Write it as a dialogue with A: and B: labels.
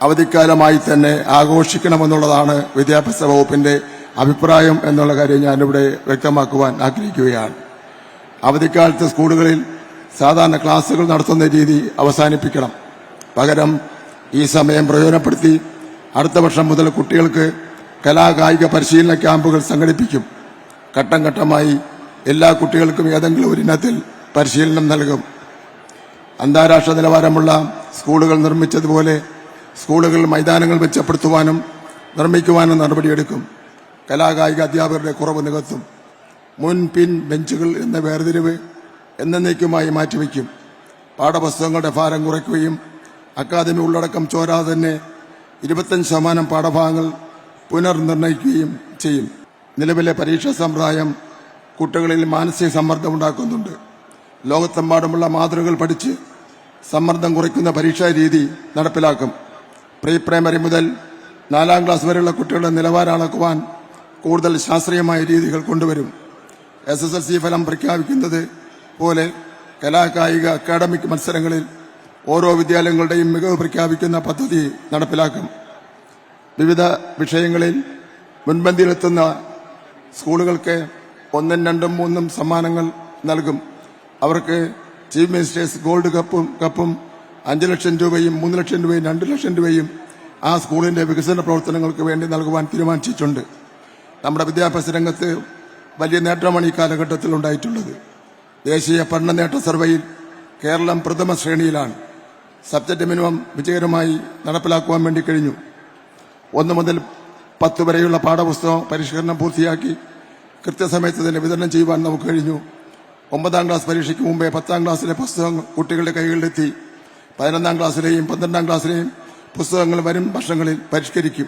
A: അവധിക്കാലമായി തന്നെ ആഘോഷിക്കണമെന്നുള്ളതാണ് വിദ്യാഭ്യാസ വകുപ്പിന്റെ അഭിപ്രായം എന്നുള്ള കാര്യം ഞാനിവിടെ വ്യക്തമാക്കുവാൻ ആഗ്രഹിക്കുകയാണ്. അവധിക്കാലത്ത് സ്കൂളുകളിൽ സാധാരണ ക്ലാസുകൾ നടത്തുന്ന രീതി അവസാനിപ്പിക്കണം. പകരം ഈ സമയം പ്രയോജനപ്പെടുത്തി അടുത്ത വർഷം മുതൽ കുട്ടികൾക്ക് കലാകായിക പരിശീലന ക്യാമ്പുകൾ സംഘടിപ്പിക്കും. ഘട്ടം ഘട്ടമായി എല്ലാ കുട്ടികൾക്കും ഏതെങ്കിലും ഒരു ഇനത്തിൽ പരിശീലനം നൽകും. അന്താരാഷ്ട്ര നിലവാരമുള്ള സ്കൂളുകൾ നിർമ്മിച്ചതുപോലെ സ്കൂളുകൾ മൈതാനങ്ങൾ മെച്ചപ്പെടുത്തുവാനും നിർമ്മിക്കുവാനും നടപടിയെടുക്കും. കലാകായിക അധ്യാപകരുടെ കുറവ് നികത്തും. മുൻ പിൻ ബെഞ്ചുകൾ എന്ന വേർതിരിവ് എന്നേക്കുമായി മാറ്റിവെക്കും. പാഠപുസ്തകങ്ങളുടെ ഭാരം കുറയ്ക്കുകയും അക്കാദമി ഉള്ളടക്കം ചോരാതെ തന്നെ 25% പാഠഭാഗങ്ങൾ പുനർനിർണയിക്കുകയും ചെയ്യും. നിലവിലെ പരീക്ഷാ സമ്പ്രദായം കുട്ടികളിൽ മാനസിക സമ്മർദ്ദം ഉണ്ടാക്കുന്നുണ്ട്. ലോകത്തെമ്പാടുമുള്ള മാതൃകകൾ പഠിച്ച് സമ്മർദ്ദം കുറയ്ക്കുന്ന പരീക്ഷാ രീതി നടപ്പിലാക്കും. പ്രീ പ്രൈമറി മുതൽ 4ാം ക്ലാസ് വരെയുള്ള കുട്ടികളുടെ നിലവാരം അളക്കുവാൻ കൂടുതൽ ശാസ്ത്രീയമായ രീതികൾ കൊണ്ടുവരും. SSLC ഫലം പ്രഖ്യാപിക്കുന്നത് പോലെ കലാകായിക അക്കാഡമിക് മത്സരങ്ങളിൽ ഓരോ വിദ്യാലയങ്ങളുടെയും മികവ് പ്രഖ്യാപിക്കുന്ന പദ്ധതി നടപ്പിലാക്കും. വിവിധ വിഷയങ്ങളിൽ മുൻപന്തിയിലെത്തുന്ന സ്കൂളുകൾക്ക് 1, 2, 3 സമ്മാനങ്ങൾ നൽകും. അവർക്ക് ചീഫ് മിനിസ്റ്റേഴ്സ് ഗോൾഡ് കപ്പും 5 ലക്ഷം രൂപയും 3 ലക്ഷം രൂപയും 2 ലക്ഷം രൂപയും ആ സ്കൂളിന്റെ വികസന പ്രവർത്തനങ്ങൾക്ക് വേണ്ടി നൽകുവാൻ തീരുമാനിച്ചിട്ടുണ്ട്. നമ്മുടെ വിദ്യാഭ്യാസ രംഗത്ത് വലിയ നേട്ടമാണ് ഈ കാലഘട്ടത്തിൽ ഉണ്ടായിട്ടുള്ളത്. ദേശീയ പഠന നേട്ട സർവേയിൽ കേരളം പ്രഥമ ശ്രേണിയിലാണ്. സബ്ജക്ട് മിനിമം വിജയകരമായി നടപ്പിലാക്കുവാൻ വേണ്ടി കഴിഞ്ഞു. 1 മുതൽ 10 വരെയുള്ള പാഠപുസ്തകം പരിഷ്കരണം പൂർത്തിയാക്കി കൃത്യസമയത്ത് തന്നെ വിതരണം ചെയ്യുവാൻ നമുക്ക് കഴിഞ്ഞു. 9ാം ക്ലാസ് പരീക്ഷയ്ക്ക് മുമ്പേ 10ാം ക്ലാസ്സിലെ പുസ്തകം കുട്ടികളുടെ കൈകളിലെത്തി. 11ാം ക്ലാസ്സിലെയും 12ാം ക്ലാസ്സിലെയും പുസ്തകങ്ങൾ വരും വർഷങ്ങളിൽ പരിഷ്കരിക്കും.